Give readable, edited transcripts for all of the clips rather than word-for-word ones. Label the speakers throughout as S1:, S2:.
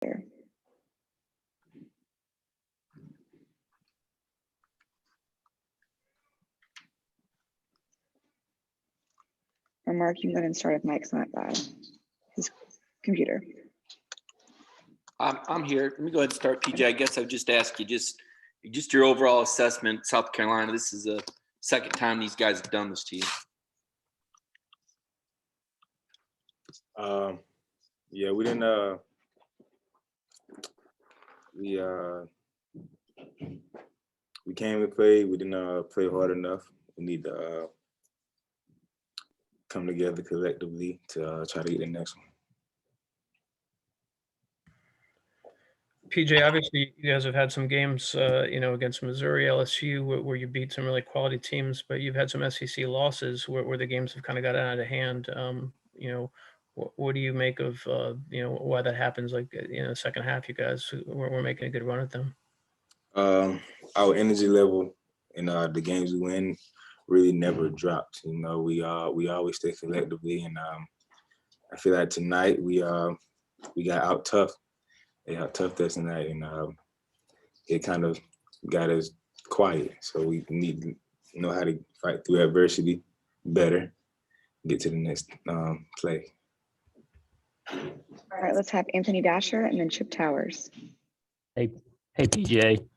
S1: Or Mark, you can go ahead and start if Mike's not by his computer.
S2: I'm here. Let me go ahead and start, PJ. I guess I'll just ask you just your overall assessment. South Carolina, this is the second time these guys have done this to you.
S3: Yeah, we didn't. We came to play. We didn't play hard enough. We need to come together collectively to try to get the next one.
S4: PJ, obviously you guys have had some games, against Missouri, LSU, where you beat some really quality teams, but you've had some SEC losses where the games have kind of gotten out of hand. What do you make of, why that happens? Like, the second half, you guys were making a good run at them.
S3: Our energy level in the games we win really never drops. We always stay collectively, and I feel like tonight we got out tough. They out tough us tonight, and it kind of got us quiet. So we need to know how to fight through adversity better, get to the next play.
S1: All right, let's have Anthony Dasher and then Chip Towers.
S5: Hey, PJ.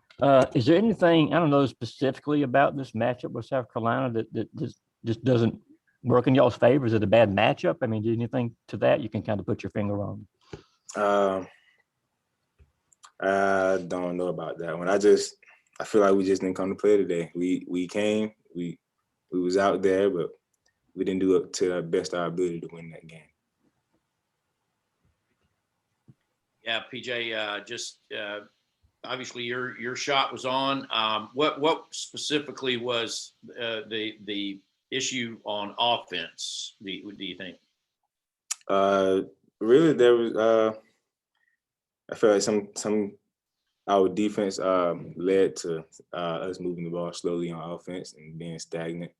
S5: Is there anything, I don't know specifically about this matchup with South Carolina that just doesn't work in y'all's favor? Is it a bad matchup? I mean, do anything to that you can kind of put your finger on?
S3: I don't know about that one. I feel like we just didn't come to play today. We came, we was out there, but we didn't do it to our best of our ability to win that game.
S6: Yeah, PJ, obviously your shot was on. What specifically was the issue on offense? Do you think?
S3: Really, there was. I feel like some our defense led to us moving the ball slowly on offense and being stagnant.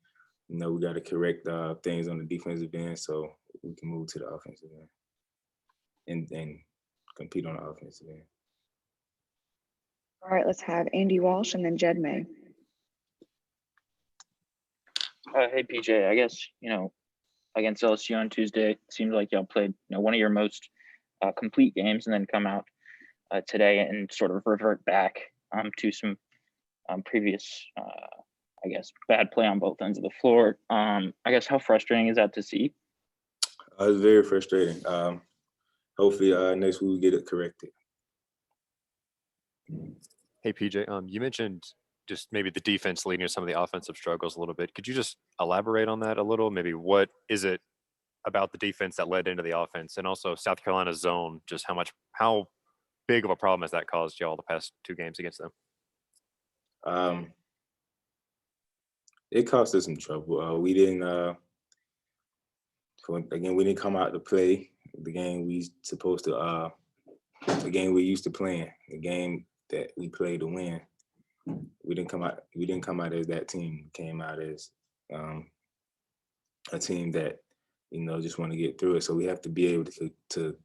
S3: We got to correct things on the defensive end so we can move to the offensive end and compete on the offensive end.
S1: All right, let's have Andy Walsh and then Jed May.
S7: Hey, PJ, I guess, against LSU on Tuesday, it seems like y'all played, one of your most complete games and then come out today and sort of revert back to some previous, bad play on both ends of the floor. I guess how frustrating is that to see?
S3: It's very frustrating. Hopefully next week we get it corrected.
S8: Hey, PJ, you mentioned just maybe the defense leading to some of the offensive struggles a little bit. Could you just elaborate on that a little? Maybe what is it about the defense that led into the offense? And also South Carolina's zone, just how big of a problem has that caused y'all the past two games against them?
S3: It cost us some trouble. We didn't come out to play the game we supposed to the game we used to playing, the game that we played to win. We didn't come out as that team. We came out as a team that just want to get through it. So we have to be able to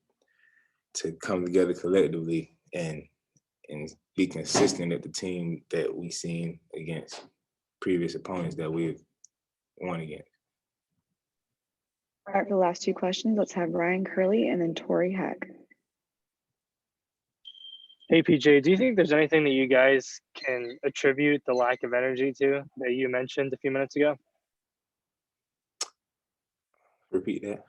S3: come together collectively and be consistent at the team that we seen against previous opponents that we've won against.
S1: All right, for the last two questions, let's have Ryan Curley and then Tori Heck.
S9: Hey, PJ, do you think there's anything that you guys can attribute the lack of energy to that you mentioned a few minutes ago?
S3: Repeat that.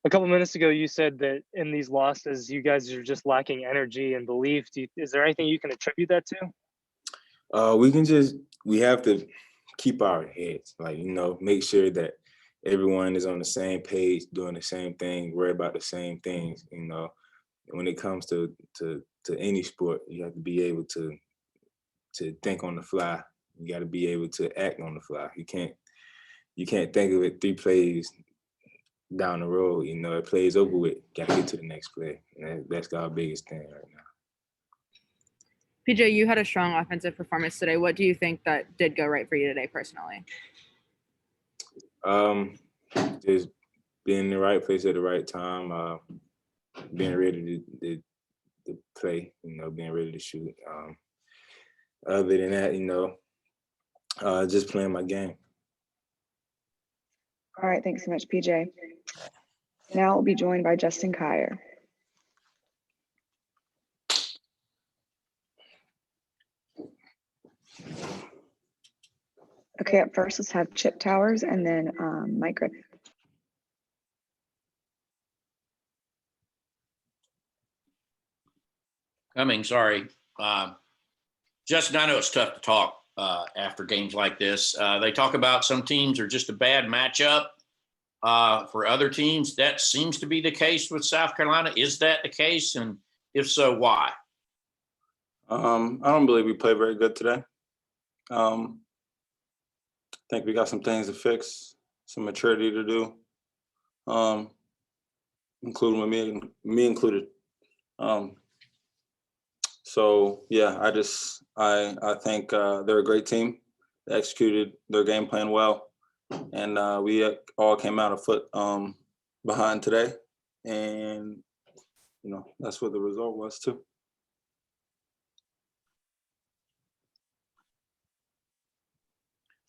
S9: A couple minutes ago, you said that in these losses, you guys are just lacking energy and belief. Is there anything you can attribute that to?
S3: We have to keep our heads, make sure that everyone is on the same page, doing the same thing, worry about the same things. When it comes to any sport, you have to be able to think on the fly. You got to be able to act on the fly. You can't think of it 3 plays down the road. It plays over with. Got to get to the next play. And that's our biggest thing right now.
S10: PJ, you had a strong offensive performance today. What do you think that did go right for you today personally?
S3: Just being in the right place at the right time. being ready to play, being ready to shoot. Other than that, just playing my game.
S1: All right, thanks so much, PJ. Now we'll be joined by Justin Kier. Okay, up first, let's have Chip Towers and then Mike Griffin.
S6: Sorry. Justin, I know it's tough to talk after games like this. They talk about some teams are just a bad matchup for other teams. That seems to be the case with South Carolina. Is that the case? And if so, why?
S3: I don't believe we played very good today. I think we got some things to fix, some maturity to do, including with me included. So yeah, I think they're a great team. They executed their game plan well, and we all came out a foot behind today, and that's what the result was too.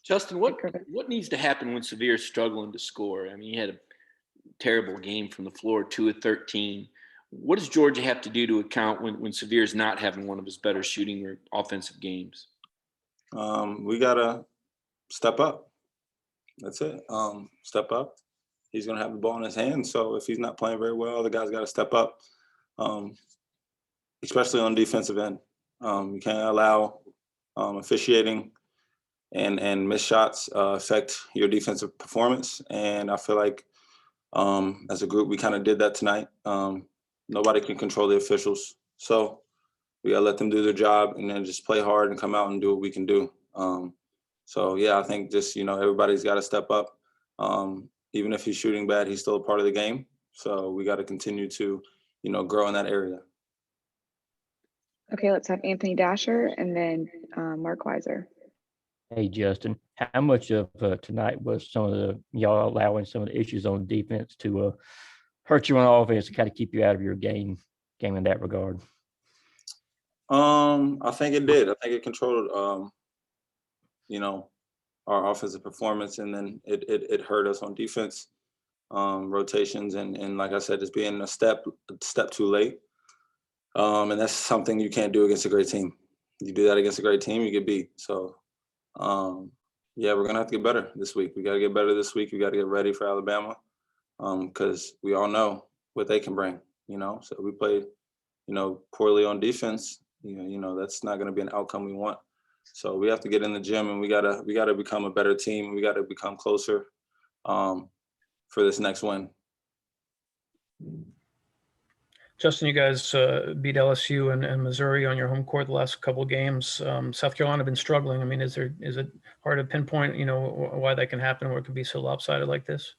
S2: Justin, what needs to happen when Severe is struggling to score? I mean, he had a terrible game from the floor, 2 of 13. What does Georgia have to do to account when Severe is not having one of his better shooting or offensive games?
S3: We gotta step up. That's it. Step up. He's gonna have the ball in his hand. So if he's not playing very well, the guy's got to step up, especially on the defensive end. You can't allow officiating and missed shots affect your defensive performance. And I feel like as a group, we kind of did that tonight. Nobody can control the officials. So we gotta let them do their job and then just play hard and come out and do what we can do. So yeah, I think just, everybody's got to step up. Even if he's shooting bad, he's still a part of the game. So we got to continue to, grow in that area.
S1: Okay, let's have Anthony Dasher and then Mark Weiser.
S5: Hey, Justin, how much of tonight was y'all allowing some of the issues on defense to hurt you on offense to kind of keep you out of your game in that regard?
S3: I think it did. I think it controlled, our offensive performance, and then it hurt us on defense, rotations, and like I said, just being a step too late. And that's something you can't do against a great team. You do that against a great team, you get beat. So, yeah, we're gonna have to get better this week. We gotta get better this week. We gotta get ready for Alabama, because we all know what they can bring. So we played, poorly on defense. That's not gonna be an outcome we want. So we have to get in the gym, and we gotta become a better team. We gotta become closer for this next win.
S4: Justin, you guys beat LSU and Missouri on your home court the last couple of games. South Carolina have been struggling. I mean, is it hard to pinpoint, why that can happen, or it could be so lopsided like this?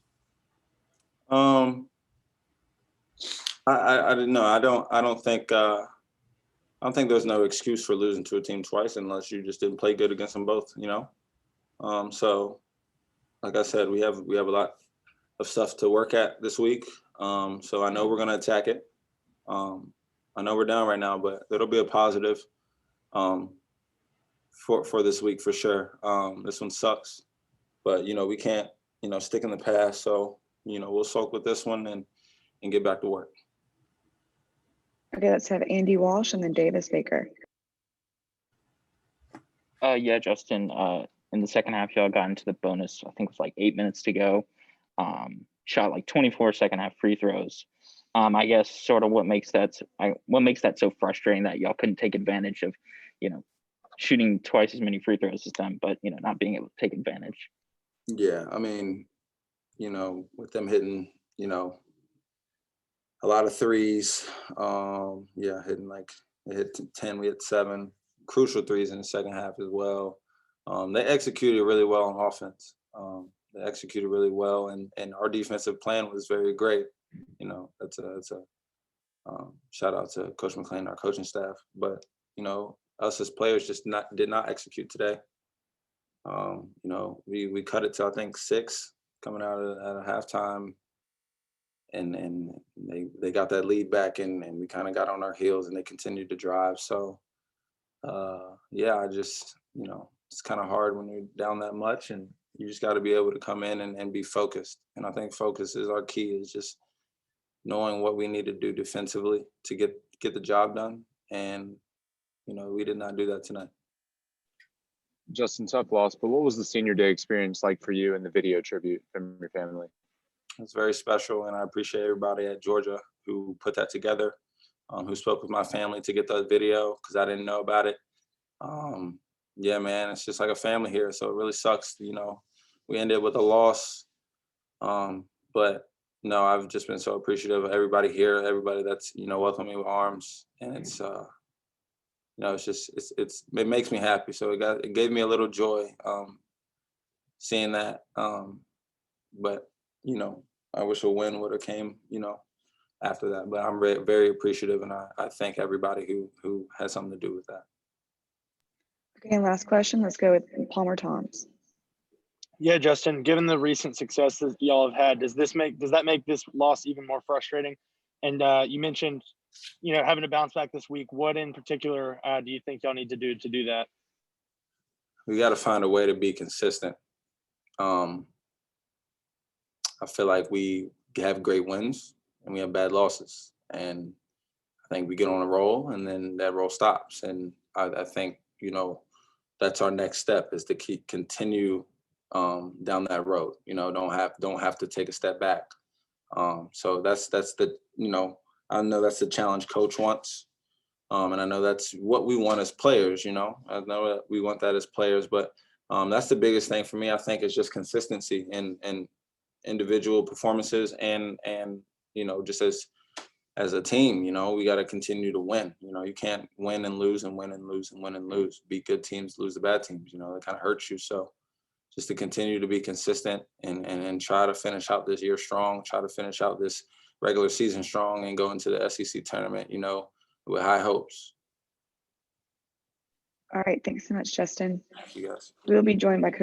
S3: I don't know. I don't think there's no excuse for losing to a team twice unless you just didn't play good against them both. So like I said, we have a lot of stuff to work at this week. So I know we're gonna attack it. I know we're down right now, but it'll be a positive for this week for sure. This one sucks, but we can't stick in the past. So we'll soak with this one and get back to work.
S1: Okay, let's have Andy Walsh and then Davis Baker.
S7: Yeah, Justin. In the second half, y'all got into the bonus. I think it was like 8 minutes to go. Shot like 24 second half free throws. I guess sort of what makes that so frustrating that y'all couldn't take advantage of, shooting twice as many free throws as them, but not being able to take advantage.
S3: Yeah, I mean, with them hitting, a lot of threes. Yeah, hitting they hit 10, we hit 7 crucial threes in the second half as well. They executed really well on offense. They executed really well, and our defensive plan was very great. That's a shout out to Coach McClain, our coaching staff. But us as players just did not execute today. We cut it to I think 6 coming out at a halftime, and they got that lead back, and we kind of got on our heels, and they continued to drive. So yeah, I just, it's kind of hard when you're down that much, and you just got to be able to come in and be focused. And I think focus is our key, is just knowing what we need to do defensively to get the job done. And, we did not do that tonight.
S11: Justin, tough loss, but what was the senior day experience like for you and the video tribute from your family?
S3: It's very special, and I appreciate everybody at Georgia who put that together, who spoke with my family to get that video, because I didn't know about it. Yeah, man, it's just like a family here, so it really sucks. We ended with a loss, but no, I've just been so appreciative of everybody here, everybody that's welcomed me with arms, and it's it's just it makes me happy. So it gave me a little joy seeing that, but I wish a win would have came after that. But I'm very, very appreciative, and I thank everybody who had something to do with that.
S1: Okay, and last question. Let's go with Palmer Toms.
S9: Yeah, Justin, given the recent success that y'all have had, does that make this loss even more frustrating? And you mentioned, having to bounce back this week. What in particular do you think y'all need to do that?
S3: We got to find a way to be consistent. I feel like we have great wins and we have bad losses, and I think we get on a roll and then that roll stops. And I think that's our next step, is to continue down that road. Don't have to take a step back. So that's the I know that's the challenge coach wants, and I know that's what we want as players. I know that we want that as players, but that's the biggest thing for me. I think is just consistency and individual performances, and just as a team, we got to continue to win. You can't win and lose and win and lose and win and lose. Beat good teams, lose the bad teams. It kind of hurts you. So just to continue to be consistent and try to finish out this year strong, try to finish out this regular season strong, and go into the SEC tournament, with high hopes.
S1: All right, thanks so much, Justin.
S3: Thank you, guys.
S1: We will be joined by Coach